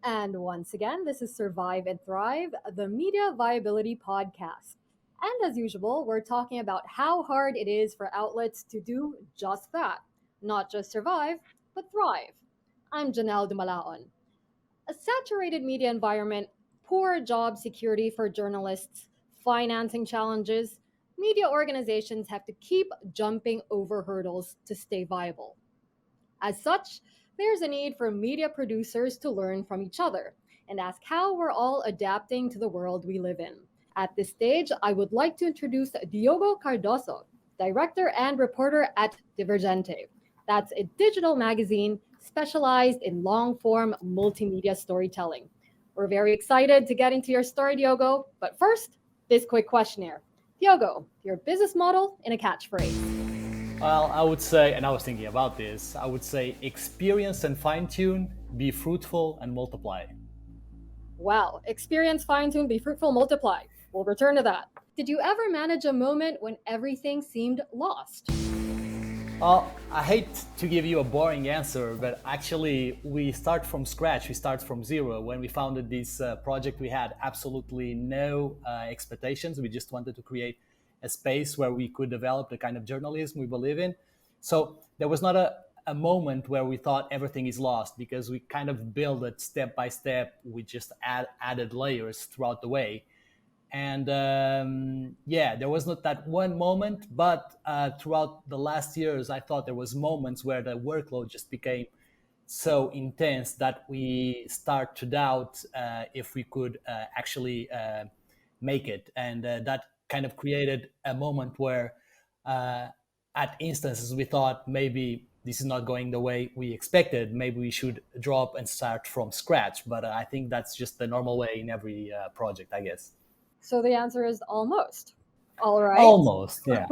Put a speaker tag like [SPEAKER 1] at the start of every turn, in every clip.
[SPEAKER 1] And once again, this is Survive and Thrive, the Media Viability Podcast. And as usual, we're talking about how hard it is for outlets to do just that, not just survive, but thrive. I'm Janelle Dumalaon. A saturated media environment, poor job security for journalists, financing challenges, media organizations have to keep jumping over hurdles to stay viable. As such, there's a need for media producers to learn from each other and ask how we're all adapting to the world we live in. At this stage, I would like to introduce Diogo Cardoso, director and reporter at Divergente. That's a digital magazine specialized in long form multimedia storytelling. We're very excited to get into your story, Diogo, but first, this quick questionnaire. Diogo, your business model in a catchphrase.
[SPEAKER 2] Well, I would say, and I was thinking about this, I would say experience and fine tune, be fruitful and multiply.
[SPEAKER 1] Wow, experience, fine tune, be fruitful, multiply. We'll return to that. Did you ever manage a moment when everything seemed lost?
[SPEAKER 2] Well, I hate to give you a boring answer, but actually, we start from scratch. We start from zero. When we founded this project, we had absolutely no expectations. We just wanted to create a space where we could develop the kind of journalism we believe in. So there was not a moment where we thought everything is lost because we kind of built it step by step. We just added layers throughout the way. And yeah, there was not that one moment, but throughout the last years, I thought there was moments where the workload just became so intense that we start to doubt if we could actually make it. And that kind of created a moment where uh, at instances we thought maybe this is not going the way we expected. Maybe we should drop and start from scratch. But I think that's just the normal way in every project, I guess.
[SPEAKER 1] So the answer is almost. All right.
[SPEAKER 2] Almost, yeah.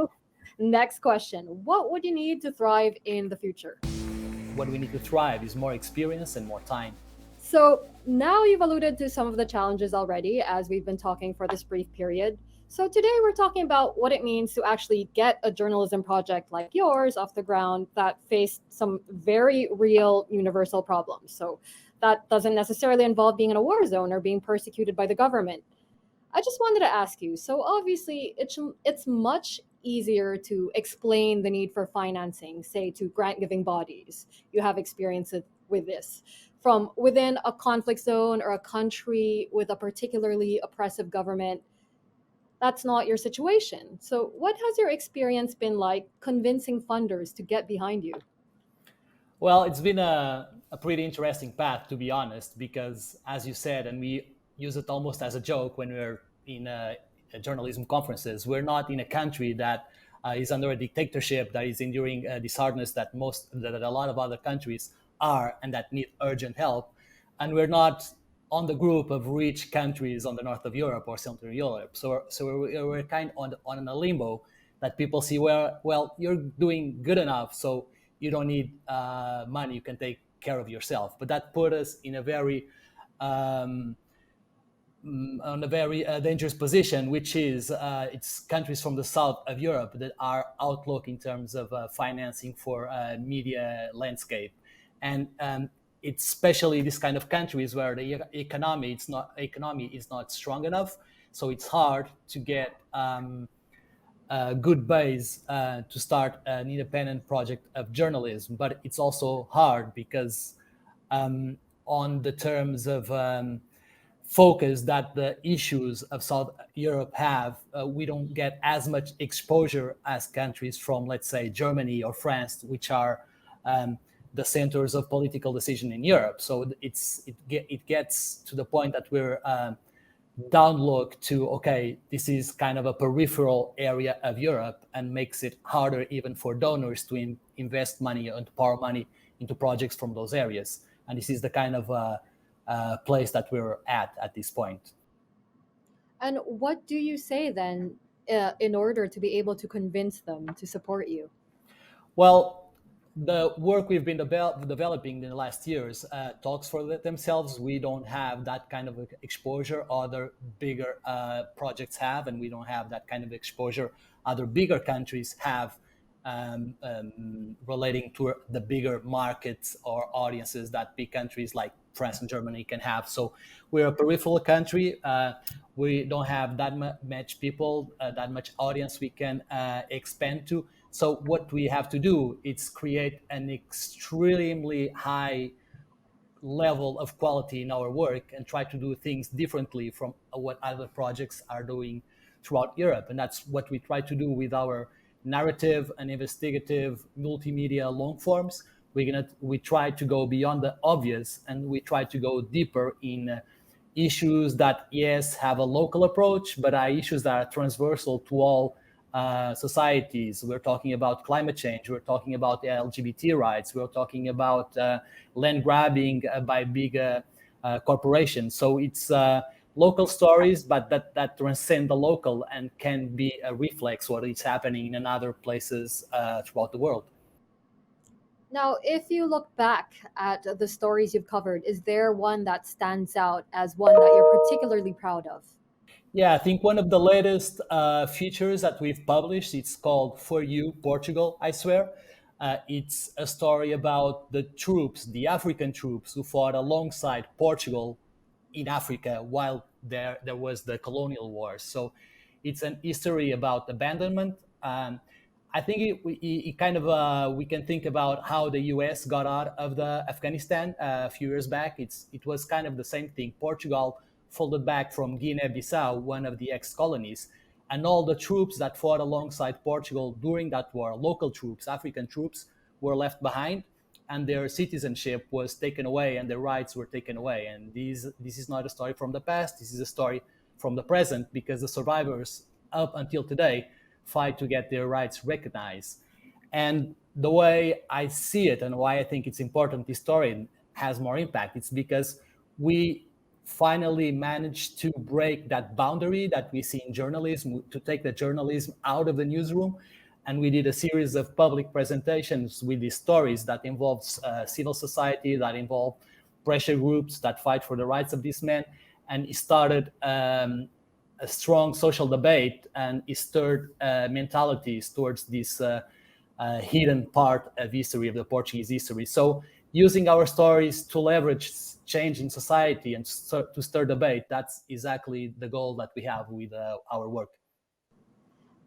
[SPEAKER 1] Next question. What would you need to thrive in the future?
[SPEAKER 2] What we need to thrive is more experience and more time.
[SPEAKER 1] So now you've alluded to some of the challenges already as we've been talking for this brief period. So today we're talking about what it means to actually get a journalism project like yours off the ground that faced some very real universal problems. So that doesn't necessarily involve being in a war zone or being persecuted by the government. I just wanted to ask you. So obviously, it's much easier to explain the need for financing, say to grant giving bodies. You have experience with this from within a conflict zone or a country with a particularly oppressive government. That's not your situation. So, what has your experience been like convincing funders to get behind you?
[SPEAKER 2] Well, it's been a pretty interesting path, to be honest, because as you said, and we use it almost as a joke when we're in journalism conferences, we're not in a country that is under a dictatorship that is enduring this hardness that a lot of other countries are and that need urgent help, and we're not on the group of rich countries on the north of Europe or Central Europe. So we're kind of on a limbo that people see well, you're doing good enough, so you don't need money, you can take care of yourself. But that put us in a very um, dangerous position, which is it's countries from the south of Europe that are outlook in terms of financing for media landscape, and it's especially this kind of countries where the economy is not strong enough, so it's hard to get a good base to start an independent project of journalism. But it's also hard because on the terms of focus that the issues of South Europe have, we don't get as much exposure as countries from, let's say, Germany or France, which are the centers of political decision in Europe. So it gets to the point that we're downlook to, okay, this is kind of a peripheral area of Europe, and makes it harder even for donors to invest money and pour money into projects from those areas. And this is the kind of place that we're at this point.
[SPEAKER 1] And what do you say then in order to be able to convince them to support you?
[SPEAKER 2] Well, the work we've been developing in the last years talks for themselves. We don't have that kind of exposure other bigger projects have, and we don't have that kind of exposure other bigger countries have, relating to the bigger markets or audiences that big countries like France and Germany can have. So we're a peripheral country. We don't have that much people, that much audience we can expand to. So what we have to do is create an extremely high level of quality in our work and try to do things differently from what other projects are doing throughout Europe. And that's what we try to do with our narrative and investigative multimedia long forms. We try to go beyond the obvious, and we try to go deeper in issues that, yes, have a local approach, but are issues that are transversal to all societies. We're talking about climate change. We're talking about LGBT rights. We're talking about land grabbing by big corporations. So it's local stories, but that transcend the local and can be a reflex what is happening in other places throughout the world.
[SPEAKER 1] Now, if you look back at the stories you've covered, is there one that stands out as one that you're particularly proud of?
[SPEAKER 2] Yeah, I think one of the latest features that we've published, it's called For You Portugal, I swear. It's a story about the troops, the African troops who fought alongside Portugal in Africa while there was the colonial wars. So it's an history about abandonment. I think it kind of we can think about how the U.S. got out of the Afghanistan a few years back. It was kind of the same thing. Portugal folded back from Guinea-Bissau, one of the ex-colonies, and all the troops that fought alongside Portugal during that war, local troops, African troops, were left behind, and their citizenship was taken away, and their rights were taken away. And this is not a story from the past. This is a story from the present, because the survivors up until today fight to get their rights recognized. And the way I see it and why I think it's important this story has more impact, it's because we finally managed to break that boundary that we see in journalism, to take the journalism out of the newsroom. And we did a series of public presentations with these stories that involves civil society, that involve pressure groups that fight for the rights of these men. And it started a strong social debate, and it stirred mentalities towards this hidden part of history, of the Portuguese history. So using our stories to leverage change in society and to stir debate, that's exactly the goal that we have with our work.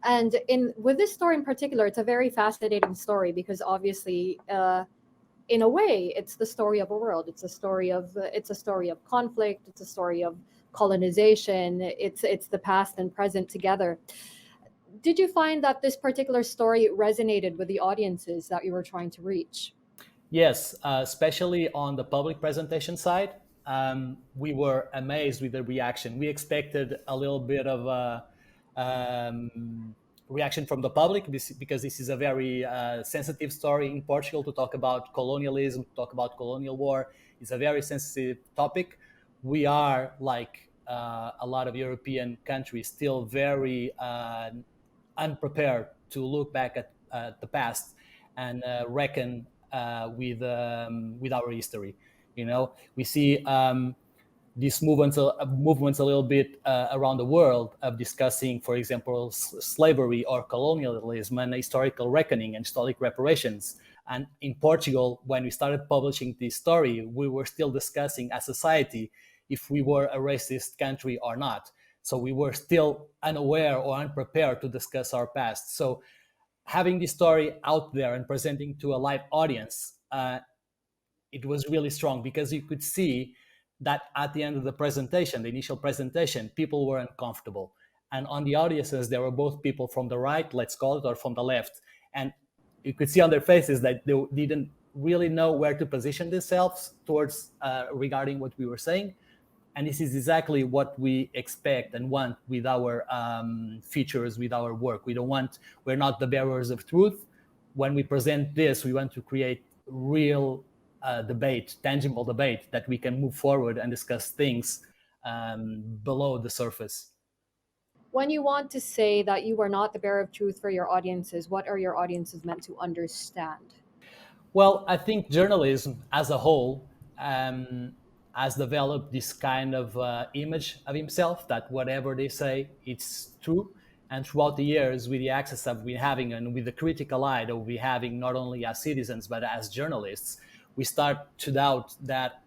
[SPEAKER 1] And in with this story in particular, it's a very fascinating story because obviously, in a way, it's the story of a world. It's a story of conflict. It's a story of colonization. It's the past and present together. Did you find that this particular story resonated with the audiences that you were trying to reach?
[SPEAKER 2] Yes, especially on the public presentation side, we were amazed with the reaction. We expected a little bit of a reaction from the public, because this is a very sensitive story in Portugal. To talk about colonialism, to talk about colonial war, is a very sensitive topic. We are, like a lot of European countries, still very unprepared to look back at the past and reckon with our history. We see these movements a little bit around the world of discussing, for example, slavery or colonialism and historical reckoning and historic reparations. And in Portugal, when we started publishing this story, we were still discussing as society if we were a racist country or not. So we were still unaware or unprepared to discuss our past. So having this story out there and presenting to a live audience, it was really strong, because you could see that at the end of the presentation, the initial presentation, people were uncomfortable. And on the audiences, there were both people from the right, let's call it, or from the left. And you could see on their faces that they didn't really know where to position themselves towards regarding what we were saying. And this is exactly what we expect and want with our features, with our work. We're not the bearers of truth. When we present this, we want to create real debate, tangible debate, that we can move forward and discuss things below the surface.
[SPEAKER 1] When you want to say that you are not the bearer of truth for your audiences, what are your audiences meant to understand?
[SPEAKER 2] Well, I think journalism as a whole has developed this kind of image of himself that whatever they say, it's true. And throughout the years, with the access that we're having and with the critical eye that we're having, not only as citizens, but as journalists, we start to doubt that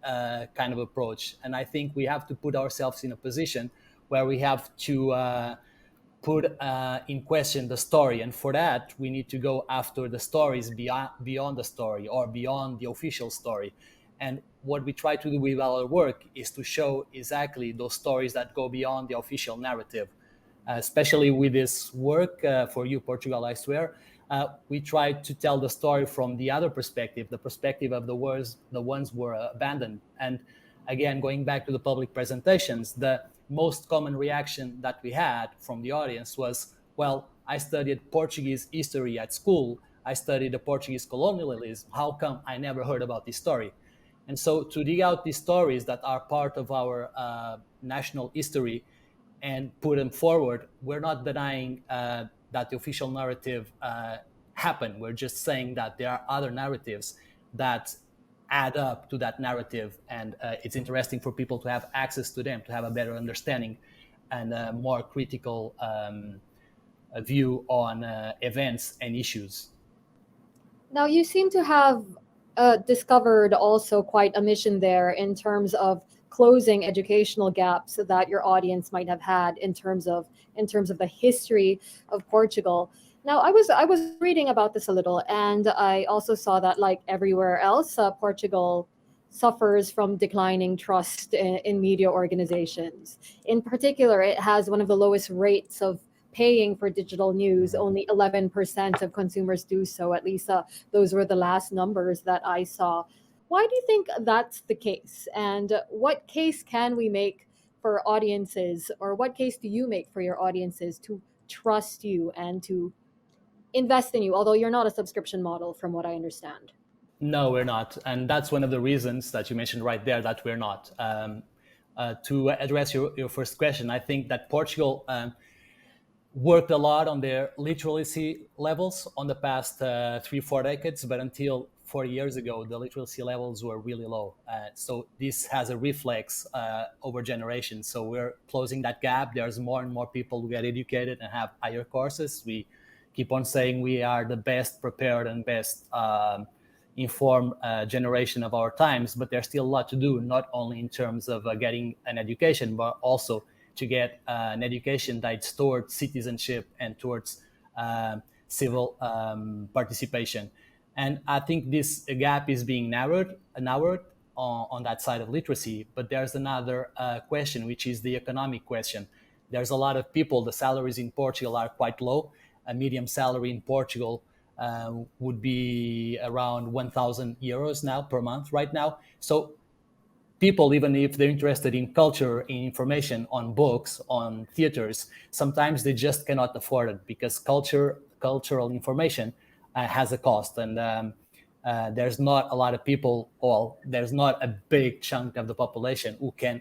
[SPEAKER 2] kind of approach. And I think we have to put ourselves in a position where we have to put in question the story. And for that, we need to go after the stories beyond the story or beyond the official story. And what we try to do with our work is to show exactly those stories that go beyond the official narrative. Especially with this work for You Portugal, I swear, we try to tell the story from the other perspective, the perspective of the ones who were abandoned. And again, going back to the public presentations, the most common reaction that we had from the audience was, well, I studied Portuguese history at school. I studied the Portuguese colonialism. How come I never heard about this story? And so to dig out these stories that are part of our national history and put them forward, we're not denying that the official narrative happened. We're just saying that there are other narratives that add up to that narrative, and it's interesting for people to have access to them, to have a better understanding and a more critical view on events and issues.
[SPEAKER 1] Now, you seem to have discovered also quite a mission there in terms of closing educational gaps that your audience might have had in terms of the history of Portugal. Now, I was reading about this a little, and I also saw that, like everywhere else, Portugal suffers from declining trust in media organizations. In particular, it has one of the lowest rates of paying for digital news. Only 11% of consumers do so. At least those were the last numbers that I saw. Why do you think that's the case? And what case can we make for audiences, or what case do you make for your audiences to trust you and to invest in you? Although you're not a subscription model, from what I understand.
[SPEAKER 2] No, we're not. And that's one of the reasons that you mentioned right there that we're not. To address your first question, I think that Portugal worked a lot on their literacy levels on the past 3, 4 decades, but until 4 years ago, the literacy levels were really low. So this has a reflex over generations. So we're closing that gap. There's more and more people who get educated and have higher courses. We keep on saying we are the best prepared and best informed generation of our times, but there's still a lot to do, not only in terms of getting an education, but also to get an education that's towards citizenship and towards civil participation. And I think this gap is being narrowed on that side of literacy. But there's another question, which is the economic question. There's a lot of people, the salaries in Portugal are quite low. A medium salary in Portugal would be around 1,000 euros now per month right now. So people, even if they're interested in culture, in information, on books, on theaters, sometimes they just cannot afford it because cultural information has a cost. And there's not a lot of people, or there's not a big chunk of the population who can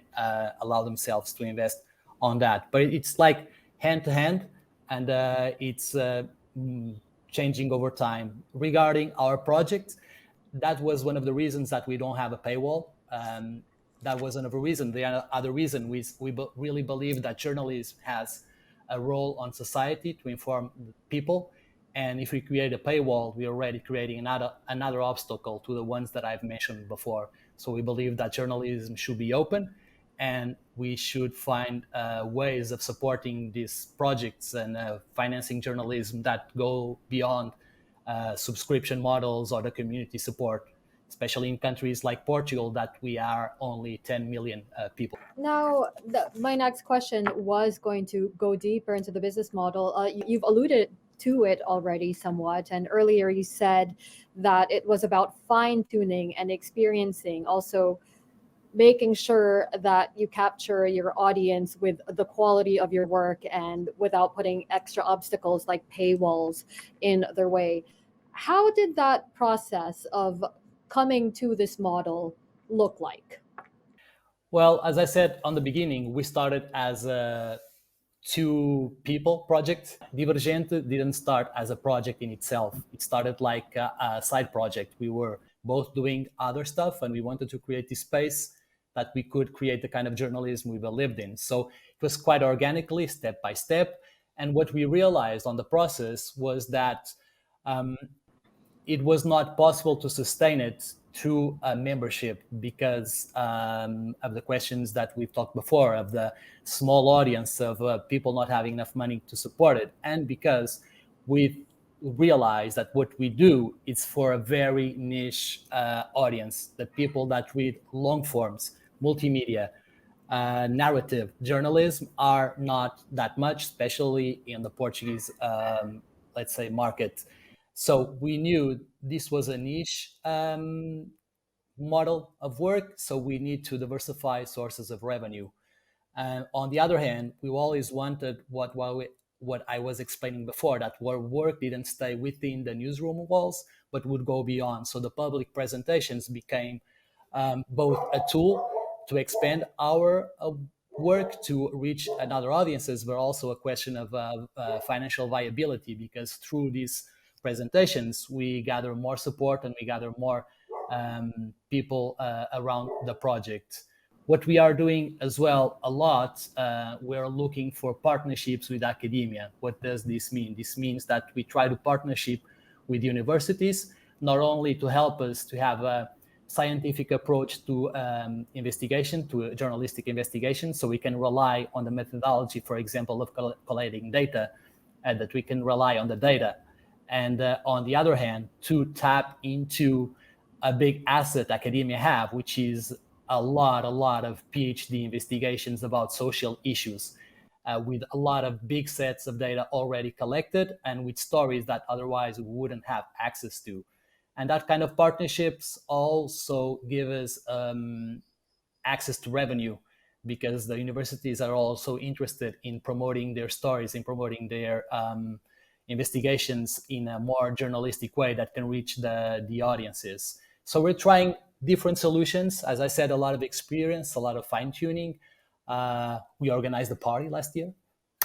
[SPEAKER 2] allow themselves to invest on that. But it's like hand to hand, and it's changing over time. Regarding our project, that was one of the reasons that we don't have a paywall. That was another reason. The other reason, we really believe that journalism has a role on society to inform people. And if we create a paywall, we're already creating another obstacle to the ones that I've mentioned before. So we believe that journalism should be open, and we should find ways of supporting these projects and financing journalism that go beyond subscription models or the community support, especially in countries like Portugal, that we are only 10 million people.
[SPEAKER 1] Now, my next question was going to go deeper into the business model. You've alluded to it already somewhat, and earlier you said that it was about fine tuning and experiencing, also making sure that you capture your audience with the quality of your work and without putting extra obstacles like paywalls in their way. How did that process of coming to this model look like?
[SPEAKER 2] Well, as I said on the beginning, we started as a two people project. Divergente didn't start as a project in itself. It started like a side project. We were both doing other stuff, and we wanted to create this space that we could create the kind of journalism we believed in. So it was quite organically, step by step. And what we realized on the process was that it was not possible to sustain it through a membership because of the questions that we've talked before, of the small audience of people not having enough money to support it, and because we realized that what we do is for a very niche audience, the people that read long forms, multimedia, narrative journalism are not that much, especially in the Portuguese, let's say, market. So we knew this was a niche model of work, so we need to diversify sources of revenue. And on the other hand, we always wanted what I was explaining before, that our work didn't stay within the newsroom walls, but would go beyond. So the public presentations became both a tool to expand our work to reach another audiences, but also a question of financial viability, because through these presentations, we gather more support and we gather more people around the project. What we are doing as well a lot, we're looking for partnerships with academia. What does this mean? This means that we try to partnership with universities, not only to help us to have a scientific approach to investigation, to journalistic investigation, so we can rely on the methodology, for example, of collating data, and that we can rely on the data. And on the other hand, to tap into a big asset academia have, which is a lot of PhD investigations about social issues, with a lot of big sets of data already collected and with stories that otherwise we wouldn't have access to. And that kind of partnerships also give us access to revenue, because the universities are also interested in promoting their stories, in promoting their investigations in a more journalistic way that can reach the audiences. So we're trying different solutions. As I said, a lot of experience, a lot of fine tuning. We organized a party last year.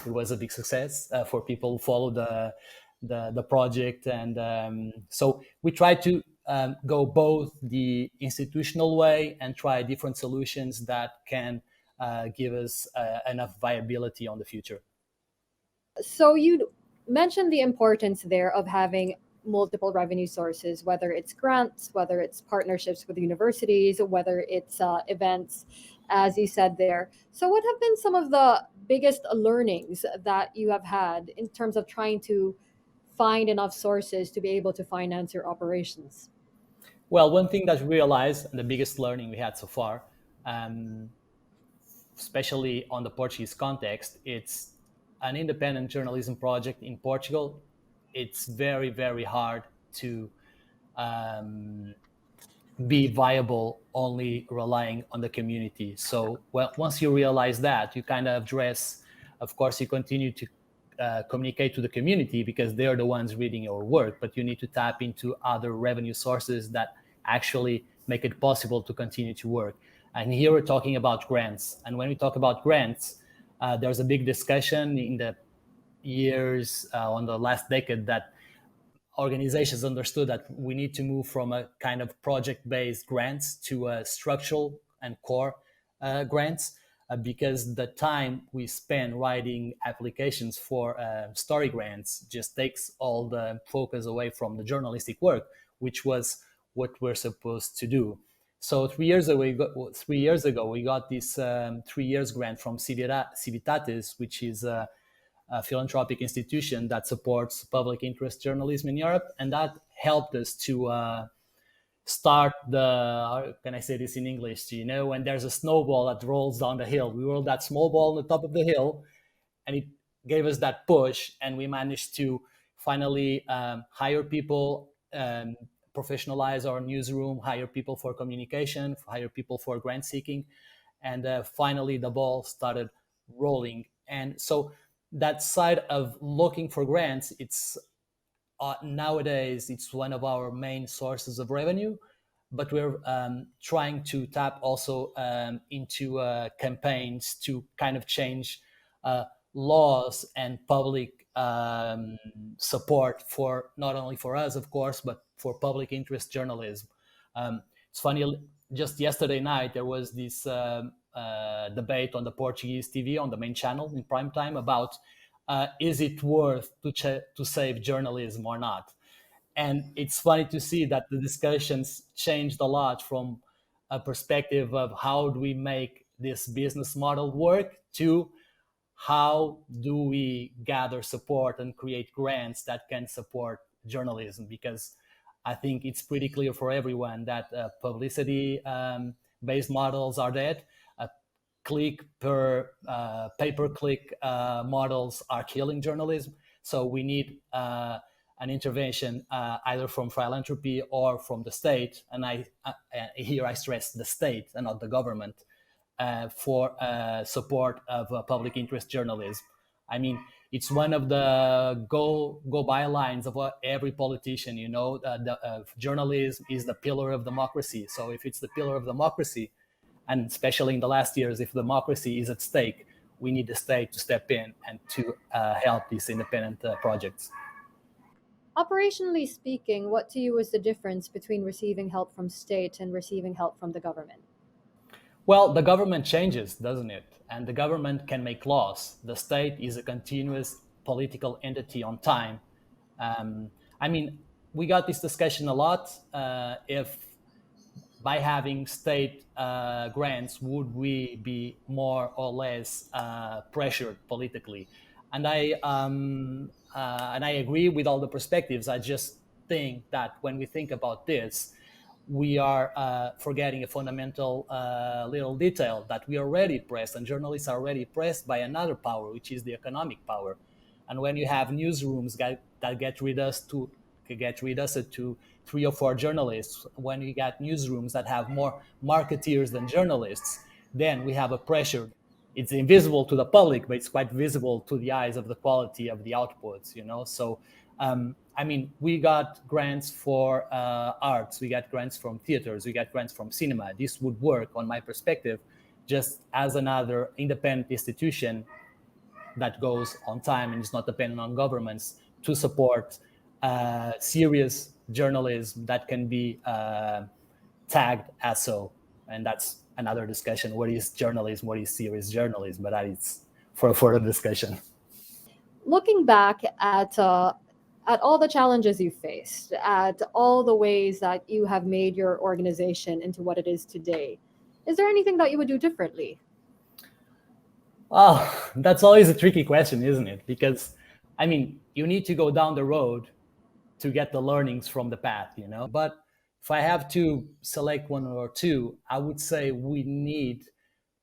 [SPEAKER 2] It was a big success for people who follow the project, and so we try to go both the institutional way and try different solutions that can give us enough viability on the future.
[SPEAKER 1] So you mentioned the importance there of having multiple revenue sources, whether it's grants, whether it's partnerships with universities, whether it's events, as you said there. So, what have been some of the biggest learnings that you have had in terms of trying to find enough sources to be able to finance your operations?
[SPEAKER 2] Well, one thing that we realized, and the biggest learning we had so far, um, especially on the Portuguese context, it's an independent journalism project in Portugal. It's very hard to um, be viable only relying on the community. So well, once you realize that, you kind of address, of course, you continue to communicate to the community because they're the ones reading your work, but you need to tap into other revenue sources that actually make it possible to continue to work. And here we're talking about grants. And when we talk about grants, there's a big discussion in the years on the last decade that organizations understood that we need to move from a kind of project-based grants to structural and core grants, because the time we spend writing applications for story grants just takes all the focus away from the journalistic work, which was what we're supposed to do. So 3 years ago, we got this 3 years grant from Civitatis, which is a philanthropic institution that supports public interest journalism in Europe, and that helped us to start the. How can I say this in English? You know, when there's a snowball that rolls down the hill, we rolled that small ball on the top of the hill, and it gave us that push, and we managed to finally hire people, professionalize our newsroom, hire people for communication, hire people for grant seeking, and finally the ball started rolling. And so that side of looking for grants, it's nowadays it's one of our main sources of revenue, but we're trying to tap also into campaigns to kind of change laws and public support for not only for us, of course, but for public interest journalism. It's funny, just yesterday night there was this debate on the Portuguese TV on the main channel in prime time about is it worth to save journalism or not? And it's funny to see that the discussions changed a lot from a perspective of how do we make this business model work to how do we gather support and create grants that can support journalism, because I think it's pretty clear for everyone that publicity based models are dead. Click per pay per click models are killing journalism. So we need an intervention either from philanthropy or from the state. And here I stress the state and not the government for support of public interest journalism. I mean, it's one of the go by lines of every politician. You know, journalism is the pillar of democracy. So if it's the pillar of democracy, and especially in the last years, if democracy is at stake, we need the state to step in and to help these independent projects.
[SPEAKER 1] Operationally speaking, what to you is the difference between receiving help from state and receiving help from the government?
[SPEAKER 2] Well, the government changes, doesn't it? And the government can make laws. The state is a continuous political entity on time. Um, I mean, we got this discussion a lot. If by having state grants, would we be more or less pressured politically? And I agree with all the perspectives. I just think that when we think about this, we are forgetting a fundamental little detail, that we are already pressed, and journalists are already pressed by another power, which is the economic power. And when you have newsrooms that get reduced to three or four journalists, when you get newsrooms that have more marketeers than journalists, then we have a pressure. It's invisible to the public, but it's quite visible to the eyes of the quality of the outputs, you know. So I mean, we got grants for arts, we got grants from theaters, we got grants from cinema. This would work, on my perspective, just as another independent institution that goes on time and is not dependent on governments to support serious journalism that can be tagged as so. And that's another discussion. What is journalism? What is serious journalism? But that is for a further discussion.
[SPEAKER 1] Looking back at all the challenges you faced, at all the ways that you have made your organization into what it is today, is there anything that you would do differently?
[SPEAKER 2] Well, that's always a tricky question, isn't it? Because, I mean, you need to go down the road to get the learnings from the path, you know? But if I have to select one or two, I would say we need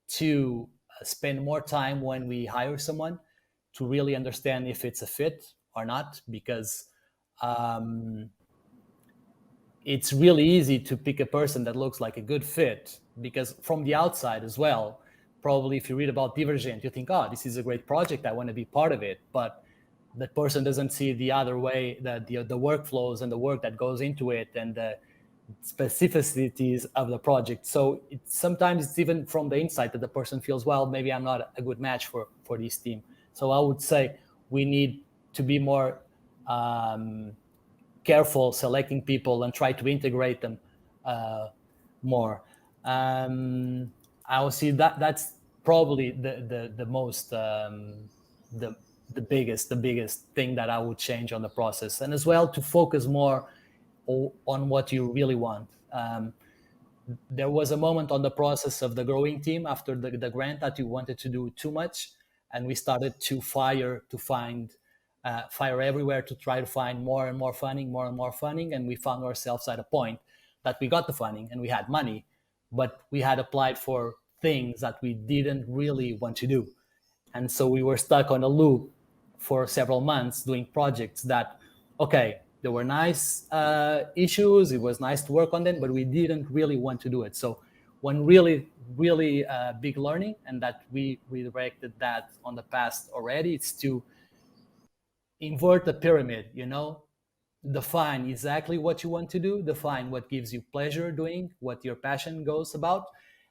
[SPEAKER 2] to spend more time when we hire someone to really understand if it's a fit or not, because um, it's really easy to pick a person that looks like a good fit, because from the outside as well, probably if you read about Divergent, you think, oh, this is a great project, I want to be part of it. But that person doesn't see the other way, the workflows and the work that goes into it, and the specificities of the project. So sometimes it's even from the inside that the person feels, well, maybe I'm not a good match for this team. So I would say we need to be more careful selecting people and try to integrate them more. I will see that that's probably the most the the biggest thing that I would change on the process, and as well to focus more on what you really want. There was a moment on the process of the growing team after the grant that you wanted to do too much, and we started to fire everywhere to try to find more and more funding, more and more funding, and we found ourselves at a point that we got the funding and we had money, but we had applied for things that we didn't really want to do, and so we were stuck on a loop for several months doing projects that, okay, there were nice issues, it was nice to work on them, but we didn't really want to do it. So one really big learning, and that we redirected that on the past already, it's to invert the pyramid, you know, define exactly what you want to do, define what gives you pleasure doing, what your passion goes about,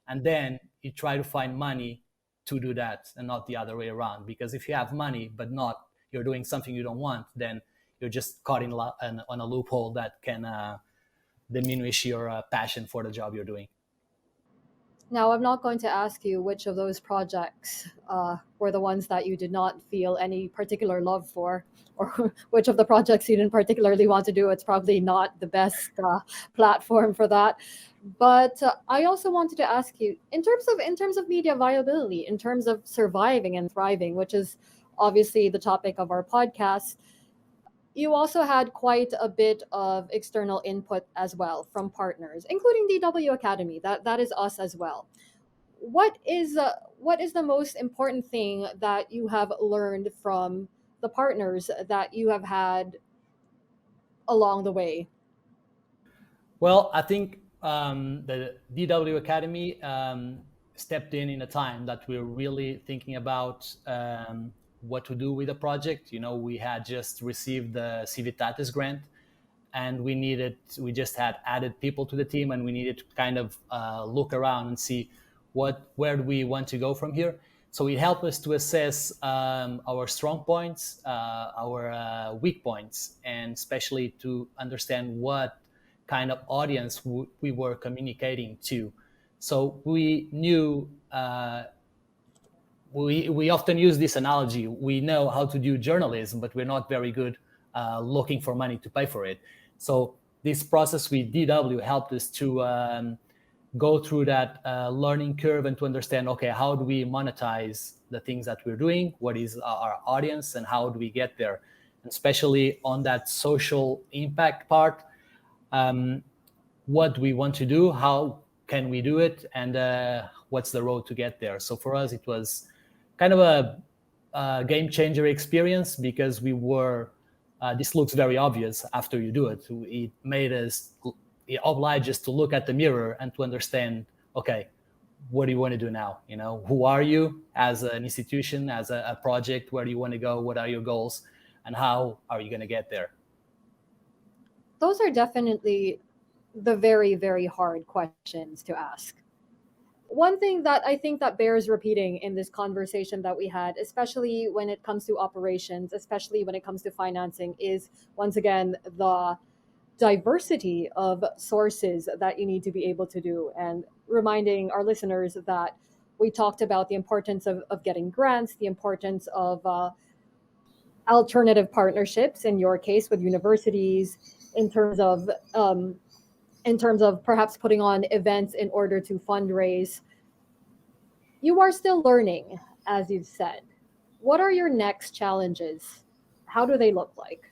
[SPEAKER 2] and then you try to find money to do that, and not the other way around. Because if you have money but not you're doing something you don't want, then you're just caught on a loophole that can diminish your passion for the job you're doing.
[SPEAKER 1] Now, I'm not going to ask you which of those projects were the ones that you did not feel any particular love for, or which of the projects you didn't particularly want to do. It's probably not the best platform for that. But I also wanted to ask you, in terms of media viability, in terms of surviving and thriving, which is obviously the topic of our podcast, you also had quite a bit of external input as well from partners, including DW Academy. That is us as well. What is the most important thing that you have learned from the partners that you have had along the way?
[SPEAKER 2] Well, I think the DW Academy stepped in a time that we were really thinking about what to do with the project. You know, we had just received the Civitatis grant, and we just had added people to the team, and we needed to kind of look around and see where do we want to go from here. So it helped us to assess our strong points, our weak points, and especially to understand what kind of audience we were communicating to. So we knew we often use this analogy. We know how to do journalism, but we're not very good looking for money to pay for it. So this process with DW helped us to go through that learning curve and to understand, okay, how do we monetize the things that we're doing? What is our audience, and how do we get there? And especially on that social impact part, what do we want to do? How can we do it? And what's the road to get there? So for us, it was kind of a game changer experience, because we were, this looks very obvious after you do it. It made us, it obliged us to look at the mirror and to understand, okay, what do you want to do now? You know, who are you as an institution, as a project? Where do you want to go? What are your goals? And how are you going to get there?
[SPEAKER 1] Those are definitely the very, very hard questions to ask. One thing that I think that bears repeating in this conversation that we had, especially when it comes to operations, especially when it comes to financing, is once again the diversity of sources that you need to be able to do, and reminding our listeners that we talked about the importance of getting grants, the importance of alternative partnerships, in your case with universities, in terms of perhaps putting on events in order to fundraise. You are still learning, as you've said. What are your next challenges? How do they look like?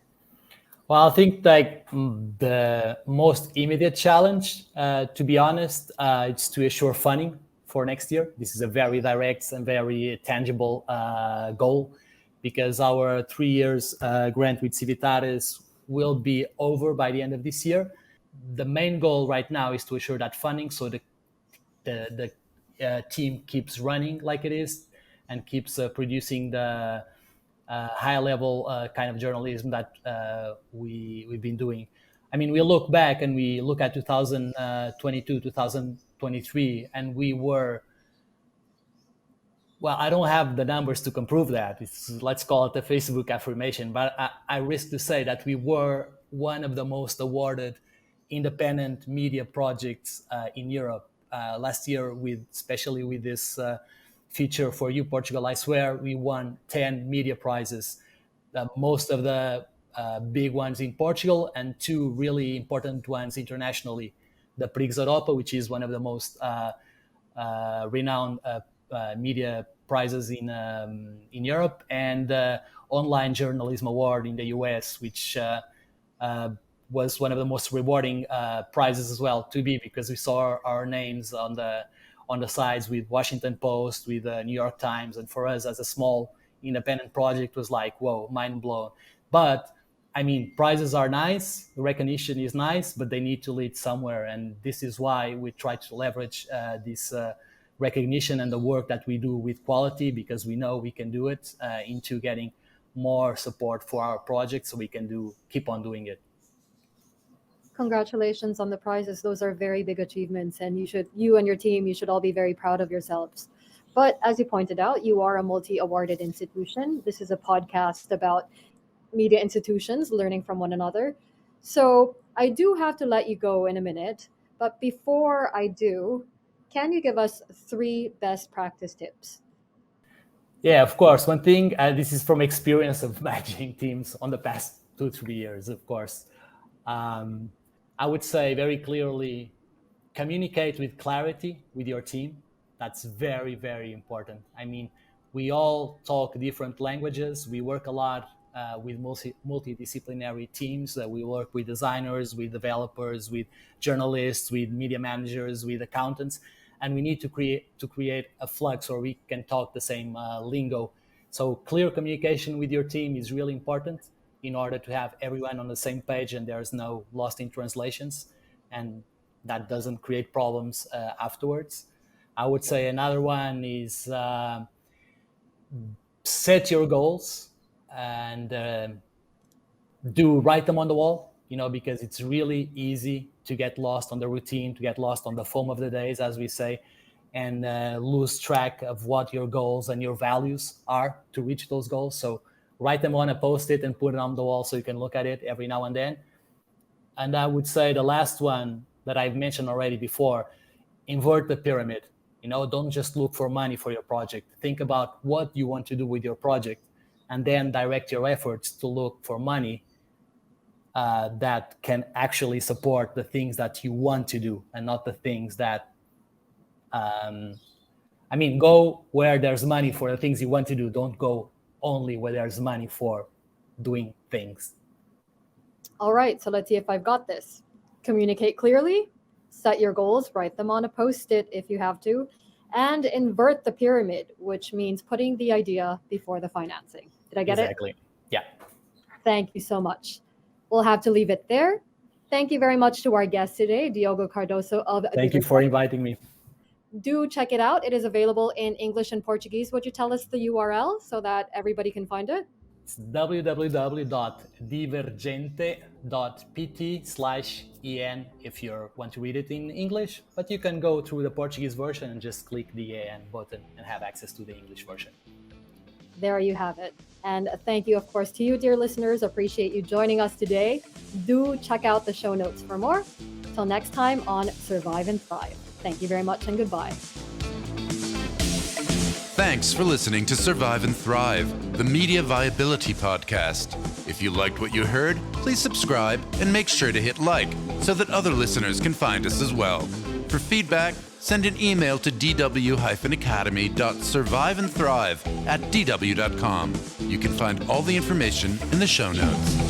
[SPEAKER 2] Well, I think like the most immediate challenge, to be honest, it's to assure funding for next year. This is a very direct and very tangible goal, because our 3 years grant with Civitatis will be over by the end of this year. The main goal right now is to assure that funding, so the team keeps running like it is, and keeps producing the high level kind of journalism that we've been doing. I mean, we look back and we look at 2022, 2023, and we were, well, I don't have the numbers to prove that. Let's call it a Facebook affirmation, but I risk to say that we were one of the most awarded independent media projects in Europe last year, with especially with this feature for You Portugal. I swear we won 10 media prizes, most of the big ones in Portugal, and two really important ones internationally. The Prix Europa, which is one of the most renowned media prizes in Europe, and the Online Journalism Award in the US, which was one of the most rewarding prizes as well to be, because we saw our names on the sides with Washington Post, with the New York Times, and for us as a small independent project was like, whoa, mind blown. But I mean, prizes are nice, recognition is nice, but they need to lead somewhere, and this is why we try to leverage this recognition and the work that we do with quality, because we know we can do it, into getting more support for our project, so we can keep on doing it.
[SPEAKER 1] Congratulations on the prizes. Those are very big achievements, and you and your team, you should all be very proud of yourselves. But as you pointed out, you are a multi-awarded institution. This is a podcast about media institutions learning from one another. So I do have to let you go in a minute. But before I do, Can you give us three best practice tips?
[SPEAKER 2] Yeah, of course. One thing, this is from experience of managing teams on the past 2, 3 years, of course. Um, I would say very clearly communicate with clarity with your team. That's very, very important. I mean, we all talk different languages. We work a lot with multidisciplinary teams. We work with designers, with developers, with journalists, with media managers, with accountants, and we need to create a flux where we can talk the same lingo. So clear communication with your team is really important in order to have everyone on the same page and there's no lost in translations, and that doesn't create problems afterwards. I would say another one is set your goals and do write them on the wall, because it's really easy to get lost on the routine, to get lost on the foam of the days, as we say, and lose track of what your goals and your values are to reach those goals. So write them on a post-it and put it on the wall so you can look at it every now and then. And I would say the last one that I've mentioned already before, invert the pyramid. Don't just look for money for your project. Think about what you want to do with your project and then direct your efforts to look for money that can actually support the things that you want to do and not the things that, go where there's money for the things you want to do. Don't go only where there's money for doing things.
[SPEAKER 1] All right, so let's see if I've got this. Communicate clearly, set your goals, write them on a post it if you have to, and invert the pyramid, which means putting the idea before the financing. Did I get
[SPEAKER 2] Exactly. Yeah.
[SPEAKER 1] Thank you so much. We'll have to leave it there. Thank you very much to our guest today, Diogo Cardoso of
[SPEAKER 2] Thank you for inviting me.
[SPEAKER 1] Do check it out. It is available in English and Portuguese. Would you tell us the URL so that everybody can find it?
[SPEAKER 2] It's www.divergente.pt/en if you want to read it in English, but you can go through the Portuguese version and just click the EN button and have access to the English version.
[SPEAKER 1] There you have it. And thank you, of course, to you, dear listeners. Appreciate you joining us today. Do check out the show notes for more. Till next time on Survive and Thrive. Thank you very much and goodbye.
[SPEAKER 3] Thanks for listening to Survive and Thrive, the Media Viability Podcast. If you liked what you heard, please subscribe and make sure to hit like so that other listeners can find us as well. For feedback, send an email to dw-academy.surviveandthrive@dw.com. You can find all the information in the show notes.